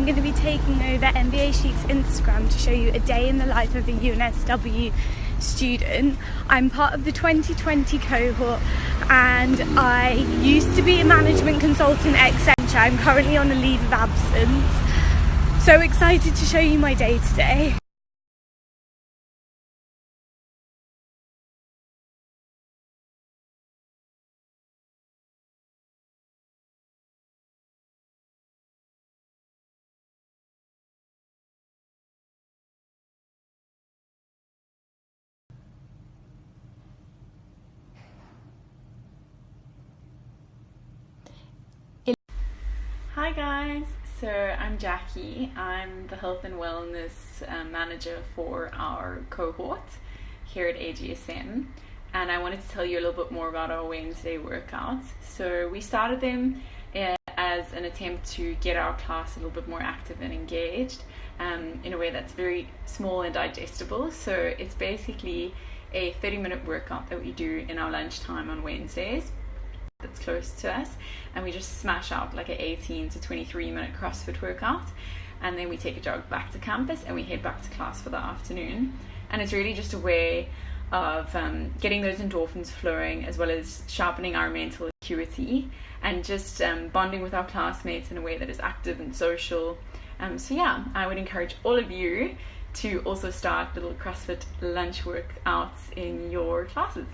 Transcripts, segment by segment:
I'm going to be taking over MBAchic's Instagram to show you a day in the life of a UNSW student. I'm part of the 2020 cohort and I used to be a management consultant at Accenture. I'm currently on a leave of absence. So excited to show you my day today. Hi guys, so I'm Jackie. I'm the Health and Wellness Manager for our cohort here at AGSM, and I wanted to tell you a little bit more about our Wednesday workouts. So we started them as an attempt to get our class a little bit more active and engaged in a way that's very small and digestible. So it's basically a 30-minute workout that we do in our lunchtime on Wednesdays that's close to us, and we just smash out like an 18 to 23 minute CrossFit workout, and then we take a jog back to campus and we head back to class for the afternoon. And it's really just a way of getting those endorphins flowing, as well as sharpening our mental acuity and just bonding with our classmates in a way that is active and social. So yeah, I would encourage all of you to also start little CrossFit lunch workouts in your classes.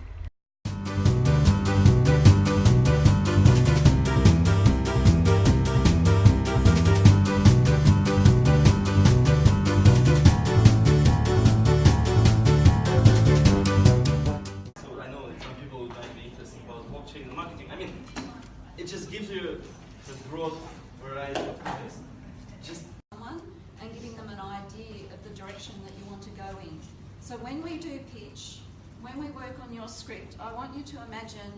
Marketing. I mean, it just gives you the broad variety of things. Just someone and giving them an idea of the direction that you want to go in. So when we do pitch, when we work on your script, I want you to imagine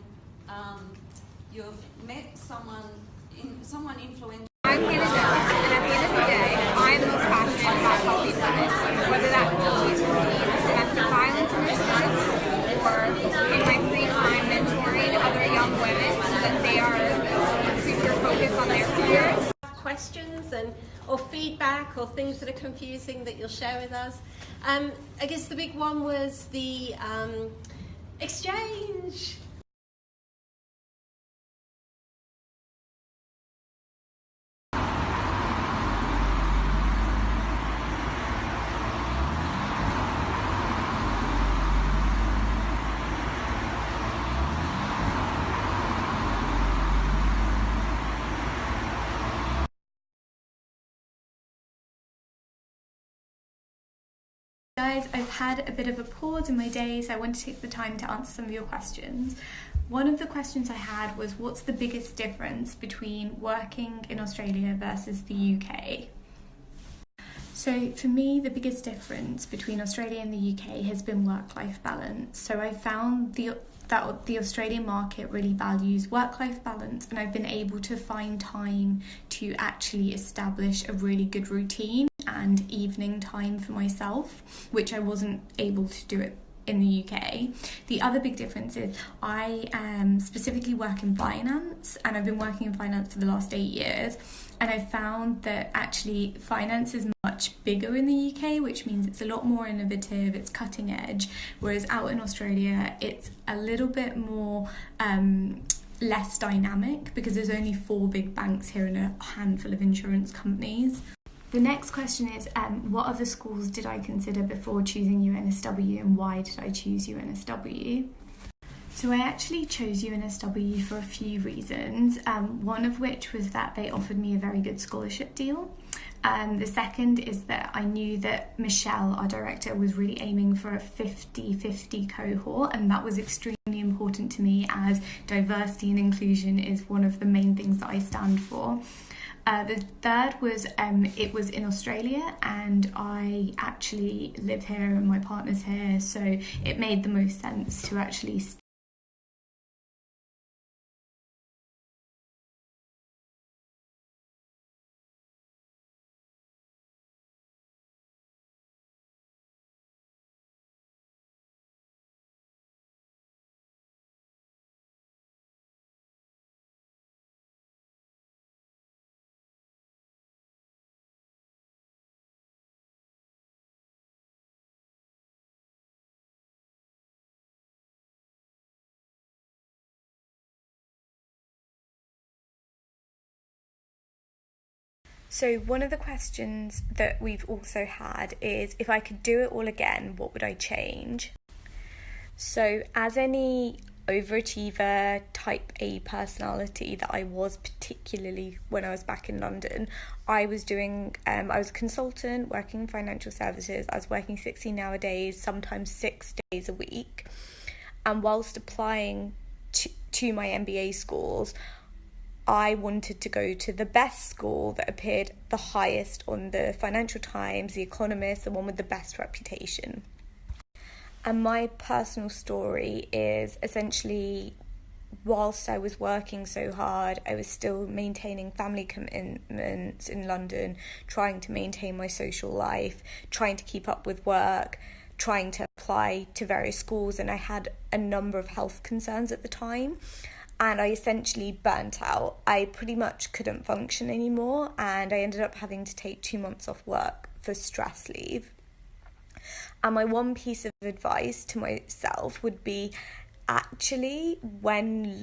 you've met someone influential. I'm here to know, and at the end of the day, I'm most passionate about helping women, whether that be domestic violence initiatives or in my free time mentoring other young women so that they are super focused on their careers. Questions or feedback or things that are confusing that you'll share with us. I guess the big one was the exchange. Guys, I've had a bit of a pause in my day, so I want to take the time to answer some of your questions. One of the questions I had was, what's the biggest difference between working in Australia versus the UK? So for me, the biggest difference between Australia and the UK has been work-life balance. So I found that the Australian market really values work-life balance, and I've been able to find time to actually establish a really good routine and evening time for myself, which I wasn't able to do it in the UK. The other big difference is I specifically work in finance, and I've been working in finance for the last 8 years, and I found that actually finance is much bigger in the UK, which means it's a lot more innovative, it's cutting edge, whereas out in Australia it's a little bit more less dynamic because there's only 4 big banks here and a handful of insurance companies. The next question is, what other schools did I consider before choosing UNSW, and why did I choose UNSW? So I actually chose UNSW for a few reasons, one of which was that they offered me a very good scholarship deal. The second is that I knew that Michelle, our director, was really aiming for a 50-50 cohort, and that was extremely important to me, as diversity and inclusion is one of the main things that I stand for. The third was it was in Australia, and I actually live here and my partner's here, so it made the most sense to actually So one of the questions that we've also had is, if I could do it all again, what would I change? So as any overachiever, type A personality that I was, particularly when I was back in London, I was a consultant working in financial services. I was working 16-hour days, sometimes 6 days a week. And whilst applying to my MBA schools, I wanted to go to the best school that appeared the highest on the Financial Times, The Economist, the one with the best reputation. And my personal story is essentially, whilst I was working so hard, I was still maintaining family commitments in London, trying to maintain my social life, trying to keep up with work, trying to apply to various schools, and I had a number of health concerns at the time. And I essentially burnt out. I pretty much couldn't function anymore, and I ended up having to take 2 months off work for stress leave. And my one piece of advice to myself would be, actually, when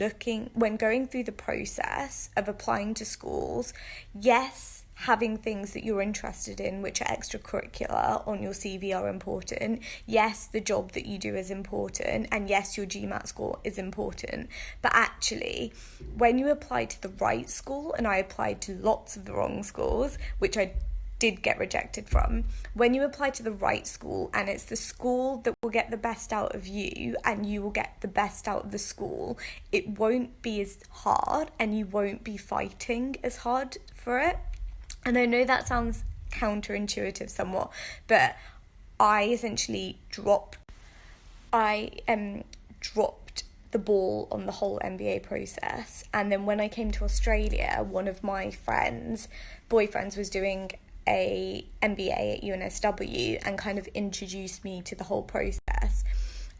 going through the process of applying to schools, yes, having things that you're interested in which are extracurricular on your CV are important. Yes, the job that you do is important, and yes, your GMAT score is important. But actually, when you apply to the right school, and I applied to lots of the wrong schools, which I did get rejected from, when you apply to the right school, and it's the school that will get the best out of you and you will get the best out of the school, it won't be as hard and you won't be fighting as hard for it. And I know that sounds counterintuitive somewhat, but I essentially dropped the ball on the whole MBA process. And then when I came to Australia, one of my boyfriends was doing a MBA at UNSW and kind of introduced me to the whole process.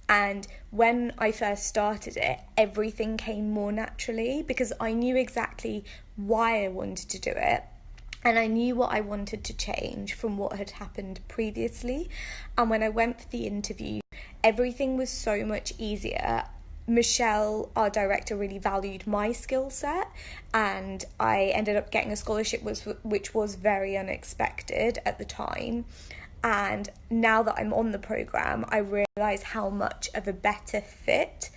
And when I first started it, everything came more naturally because I knew exactly why I wanted to do it. And I knew what I wanted to change from what had happened previously. And when I went for the interview, everything was so much easier. Michelle, our director, really valued my skill set, and I ended up getting a scholarship which was very unexpected at the time. And now that I'm on the programme, I realise how much of a better fit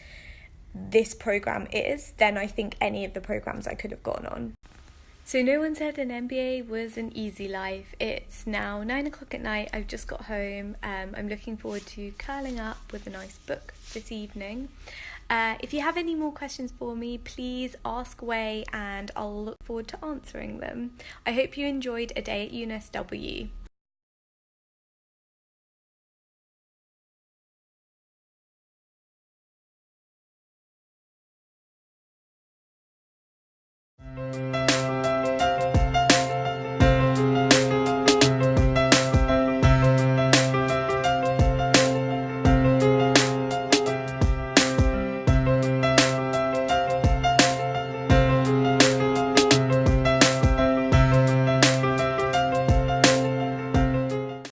this programme is than I think any of the programmes I could have gone on. So no one said an MBA was an easy life. It's now 9 o'clock at night. I've just got home. I'm looking forward to curling up with a nice book this evening. If you have any more questions for me, please ask away and I'll look forward to answering them. I hope you enjoyed a day at UNSW.